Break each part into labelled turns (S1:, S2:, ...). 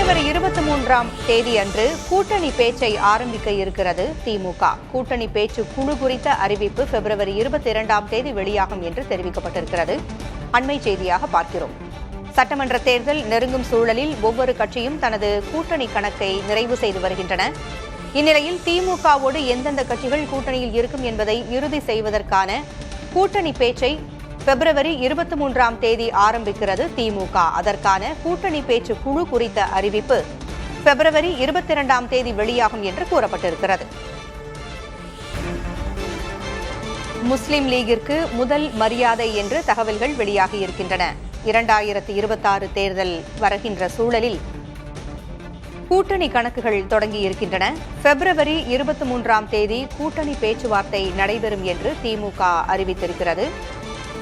S1: பிப்ரவரி 23ஆம் தேதி அன்று கூட்டணி பேச்சை ஆரம்பிக்க இருக்கிறது திமுக. கூட்டணி பேச்சு குழு குறித்த அறிவிப்பு பிப்ரவரி 22ஆம் தேதி வெளியாகும் என்று தெரிவிக்கப்பட்டிருக்கிறது. அண்மை செய்தியாக பார்க்கிறோம். சட்டமன்ற தேர்தல் நெருங்கும் சூழலில் ஒவ்வொரு கட்சியும் தனது கூட்டணி கணக்கை நிறைவு செய்து வருகின்றன. இந்நிலையில் திமுகவோடு எந்தெந்த கட்சிகள் கூட்டணியில் இருக்கும் என்பதை இறுதி செய்வதற்கான கூட்டணி பேச்சை பிப்ரவரி 23ஆம் தேதி ஆரம்பிக்கிறது திமுக. அதற்கான கூட்டணி பேச்சு குழு குறித்த அறிவிப்பு பிப்ரவரி 22ஆம் தேதி வெளியாகும் என்று கூறப்பட்டிருக்கிறது. முஸ்லிம் லீகிற்கு முதல் மரியாதை என்று தகவல்கள் வெளியாகியிருக்கின்றன. 2026 தேர்தல் வருகின்ற சூழலில் கூட்டணி கணக்குகள் தொடங்கியிருக்கின்றன. பிப்ரவரி 23ஆம் தேதி கூட்டணி பேச்சுவார்த்தை நடைபெறும் என்று திமுக அறிவித்திருக்கிறது.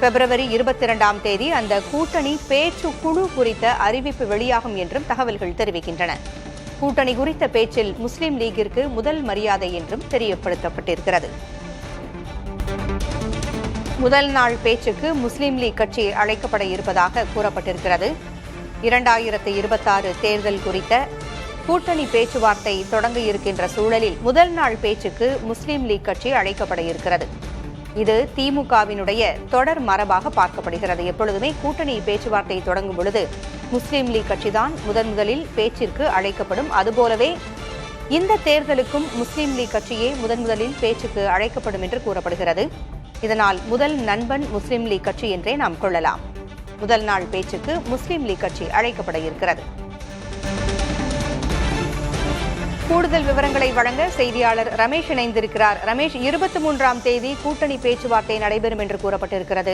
S1: பிப்ரவரி 22ஆம் தேதி அந்த கூட்டணி பேச்சு குழு குறித்த அறிவிப்பு வெளியாகும் என்றும் தகவல்கள் தெரிவிக்கின்றன. கூட்டணி குறித்த பேச்சில் முஸ்லிம் லீகிற்கு முதல் மரியாதை என்றும் தெரியப்படுத்தப்பட்டிருக்கிறது. முதல் நாள் பேச்சுக்கு முஸ்லிம் லீக் கட்சி அழைக்கப்பட இருப்பதாக கூறப்பட்டிருக்கிறது. 2026 தேர்தல் குறித்த கூட்டணி பேச்சுவார்த்தை தொடங்க இருக்கின்ற சூழலில் முதல் நாள் பேச்சுக்கு முஸ்லிம் லீக் கட்சி அழைக்கப்பட இருக்கிறது. இது திமுகவினுடைய தொடர் மரபாக பார்க்கப்படுகிறது. எப்பொழுதுமே கூட்டணி பேச்சுவார்த்தை தொடங்கும் பொழுது முஸ்லிம் லீக் கட்சிதான் முதலில் பேச்சிற்கு அழைக்கப்படும். அதுபோலவே இந்த தேர்தலுக்கும் முஸ்லிம் லீக் கட்சியே முதலில் பேச்சுக்கு அழைக்கப்படும் என்று கூறப்படுகிறது. இதனால் முதல் நண்பன் முஸ்லிம் லீக் கட்சி என்றே நாம் கொள்ளலாம். முதல் நாள் பேச்சுக்கு முஸ்லிம் லீக் கட்சி அழைக்கப்பட இருக்கிறது. கூடுதல் விவரங்களை வழங்க செய்தியாளர் ரமேஷ் இணைந்திருக்கிறார். ரமேஷ், 23ஆம் தேதி கூட்டணி பேச்சுவார்த்தை நடைபெறும் என்று கூறப்பட்டிருக்கிறது.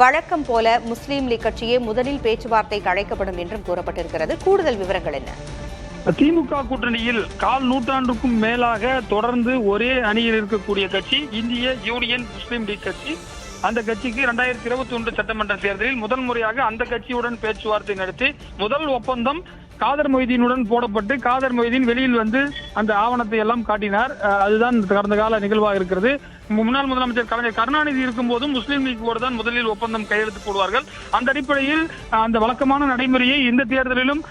S1: வழக்கம் போல முஸ்லீம் லீக் கட்சியே முதலில் பேச்சுவார்த்தைக்கு அழைக்கப்படும் என்றும் கூறப்பட்டிருக்கிறது. கூடுதல் விவரங்கள் என்ன?
S2: திமுக கூட்டணியில் கால் நூற்றாண்டுக்கும் மேலாக தொடர்ந்து ஒரே அணியில் இருக்கக்கூடிய கட்சி இந்திய யூனியன் முஸ்லீம் லீக் கட்சி. அந்த கட்சிக்கு 2021 சட்டமன்ற தேர்தலில் முதல் முறையாக அந்த கட்சியுடன் பேச்சுவார்த்தை நடத்தி முதல் ஒப்பந்தம் காதர் மொய்தீனுடன் போடப்பட்டு காதர் மொய்தீன் வெளியில் வந்து அந்த ஆவணத்தை எல்லாம் காட்டினார். அதுதான் கடந்த கால நிகழ்வாக இருக்கிறது. முன்னாள் முதலமைச்சர் கலைஞர் கருணாநிதி இருக்கும் போதும் முஸ்லீம் லீக்கோடு தான் முதலில் ஒப்பந்தம் கையெழுத்து போடுவார்கள். அந்த அடிப்படையில் அந்த வழக்கமான நடைமுறையை இந்த தேர்தலிலும்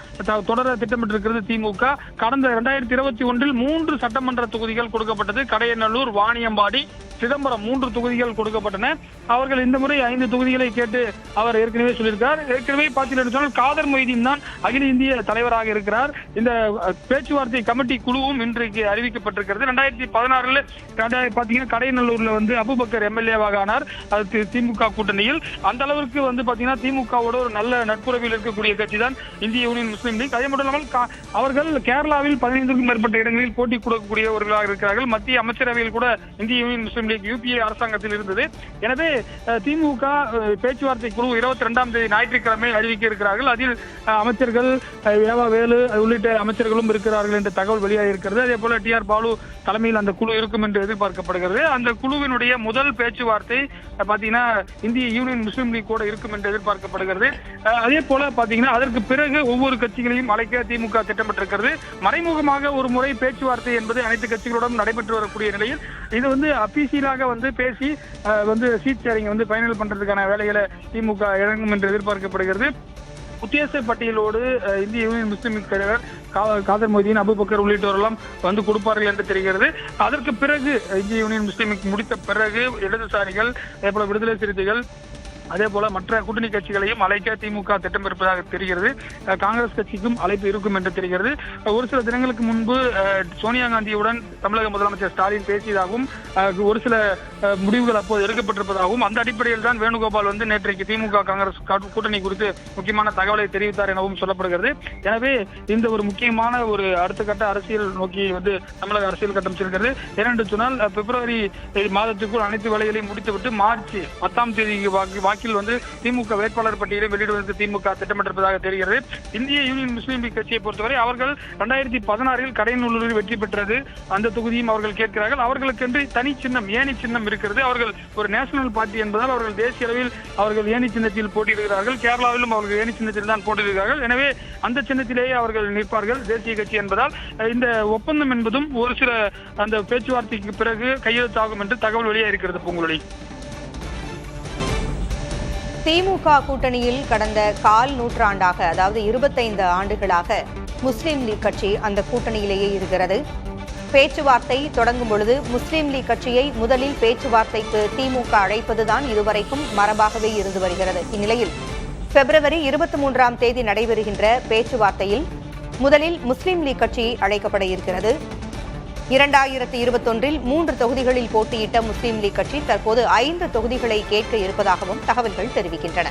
S2: தொடர திட்டமிட்டிருக்கிறது திமுக. கடந்த 2021 3 சட்டமன்ற தொகுதிகள் கொடுக்கப்பட்டது. கடையநல்லூர், வாணியம்பாடி, சிதம்பரம் 3 தொகுதிகள் கொடுக்கப்பட்டன. அவர்கள் இந்த முறை 5 தொகுதிகளை கேட்டு அவர் ஏற்கனவே சொல்லியிருக்கார். ஏற்கனவே பார்த்தீங்கன்னு சொன்னால் காதர் மொய்தீன் தான் அகில இந்திய தலைவராக இருக்கிறார். இந்த பேச்சுவார்த்தை கமிட்டி குழுவும் இன்றைக்கு அறிவிக்கப்பட்டிருக்கிறது. 2016 பாத்தீங்கன்னா கடையநல்லூர்ல வந்து அபுபக்கர் எம்எல்ஏவாக ஆனார். அது திமுக கூட்டணியில். அந்த அளவிற்கு வந்து பாத்தீங்கன்னா திமுகவோட ஒரு நல்ல நட்புறவில் இருக்கக்கூடிய கட்சி தான் இந்திய யூனியன் முஸ்லீம் லீக். அதே மட்டும் இல்லாமல் அவர்கள் கேரளாவில் 15க்கும் மேற்பட்ட இடங்களில் போட்டி கொடுக்கக்கூடியவர்களாக இருக்கிறார்கள். மத்திய அமைச்சரவையில் கூட இந்திய யூனியன் முஸ்லீம் லீக் யூபிஏ அரசாங்கத்தில் இருந்தது. எனவே திமுக பேச்சுவார்த்தை குழு 22ஆம் தேதி ஞாயிற்றுக்கிழமை அறிவிக்க இருக்கிறார்கள். அதில் அமைச்சர்கள் வேலு உள்ளிட்ட அமைச்சர்களும் இருக்கிறார்கள் என்ற தகவல் வெளியாக இருக்கிறது. அதே போல TR பாலு தலைமையில் அந்த குழு இருக்கும் என்று எதிர்பார்க்கப்படுகிறது. அந்த குழுவினுடைய முதல் பேச்சுவார்த்தை பாத்தீங்கன்னா இந்திய யூனியன் முஸ்லீம் லீக் கூட இருக்கும் என்று எதிர்பார்க்கப்படுகிறது. அதே போல பாத்தீங்கன்னா அதற்கு பிறகு ஒவ்வொரு கட்சிகளையும் அழைக்க திமுக திட்டமிட்டிருக்கிறது. மறைமுகமாக ஒரு முறை பேச்சுவார்த்தை என்பது அனைத்து கட்சிகளோடும் நடைபெற்று வரக்கூடிய நிலையில் இது வந்து அபிஷியலாக வந்து பேசி வந்து சீட் ஷேரிங் வந்து ஃபைனல் பண்றதுக்கான வேலைகளை திமுக இறங்கும் என்று எதிர்பார்க்கப்படுகிறது. உத்தேச பட்டியலோடு இந்திய யூனியன் முஸ்லீம் லீக் தலைவர் காதர் மொய்தீன், அபுபக்கர் உள்ளிட்டோரெல்லாம் வந்து கொடுப்பார்கள் என்று தெரிகிறது. அதற்கு பிறகு இந்திய யூனியன் முஸ்லீம் லீக் முடித்த பிறகு இடதுசாரிகள், அதே போல விடுதலை சிறுத்தைகள், அதே போல மற்ற கூட்டணி கட்சிகளையும் அழைக்க திமுக திட்டமிருப்பதாக தெரிகிறது. காங்கிரஸ் கட்சிக்கும் அழைப்பு இருக்கும் என்று தெரிகிறது. ஒரு சில தினங்களுக்கு முன்பு சோனியா காந்தியுடன் தமிழக முதலமைச்சர் ஸ்டாலின் பேசியதாகவும் ஒரு சில முடிவுகள் அப்போது எடுக்கப்பட்டிருப்பதாகவும் அந்த அடிப்படையில் தான் வேணுகோபால் வந்து நேற்றைக்கு திமுக காங்கிரஸ் கூட்டணி குறித்து முக்கியமான தகவலை தெரிவித்தார் எனவும் சொல்லப்படுகிறது. எனவே இந்த ஒரு முக்கியமான ஒரு அடுத்த கட்ட அரசியல் நோக்கி வந்து தமிழக அரசியல் கட்டம் செல்கிறது. ஏனென்று சொன்னால் பிப்ரவரி மாதத்துக்குள் அனைத்து வேலைகளையும் முடித்துவிட்டு மார்ச் 10ஆம் தேதி வந்து திமுக வேட்பாளர் பட்டியலை வெளியிடுவதற்கு திமுக திட்டமிட்டிருப்பதாக தெரிகிறது. இந்திய யூனியன் முஸ்லீம் லீக் கட்சியை பொறுத்தவரை அவர்கள் 2016 கடையநல்லூரில் வெற்றி பெற்றது. அந்த தொகுதியும் அவர்கள் கேட்கிறார்கள். அவர்களுக்கென்று தனி சின்னம், ஏணி சின்னம் இருக்கிறது. அவர்கள் ஒரு நேஷனல் பார்ட்டி என்பதால் அவர்கள் தேசிய அளவில் அவர்கள் ஏணி சின்னத்தில் போட்டியிடுகிறார்கள். கேரளாவிலும் அவர்கள் ஏணி சின்னத்தில் தான் போட்டியிடுகிறார்கள். எனவே அந்த சின்னத்திலேயே அவர்கள் நிற்பார்கள் தேசிய கட்சி என்பதால். இந்த ஒப்பந்தம் என்பதும் ஒரு சில அந்த பேச்சுவார்த்தைக்கு பிறகு கையெழுத்தாகும் என்று தகவல் வெளியே இருக்கிறது. பொங்கலொலி.
S1: திமுக கூட்டணியில் கடந்த கால் நூற்றாண்டாக, அதாவது 25 ஆண்டுகளாக முஸ்லிம் லீக் கட்சி அந்த கூட்டணியிலேயே இருக்கிறது. பேச்சுவார்த்தை தொடங்கும் பொழுது முஸ்லிம் லீக் கட்சியை முதலில் பேச்சுவார்த்தைக்கு திமுக அழைப்பதுதான் இதுவரைக்கும் மரபாகவே இருந்து வருகிறது. இந்நிலையில் பிப்ரவரி 23ஆம் தேதி நடைபெறுகின்ற பேச்சுவார்த்தையில் முதலில் முஸ்லிம் லீக் கட்சி அழைக்கப்பட இருக்கிறது. 2021 3 தொகுதிகளில் போட்டியிட்ட முஸ்லிம் லீக் கட்சி தற்போது 5 தொகுதிகளை கேட்க இருப்பதாகவும் தகவல்கள் தெரிவிக்கின்றன.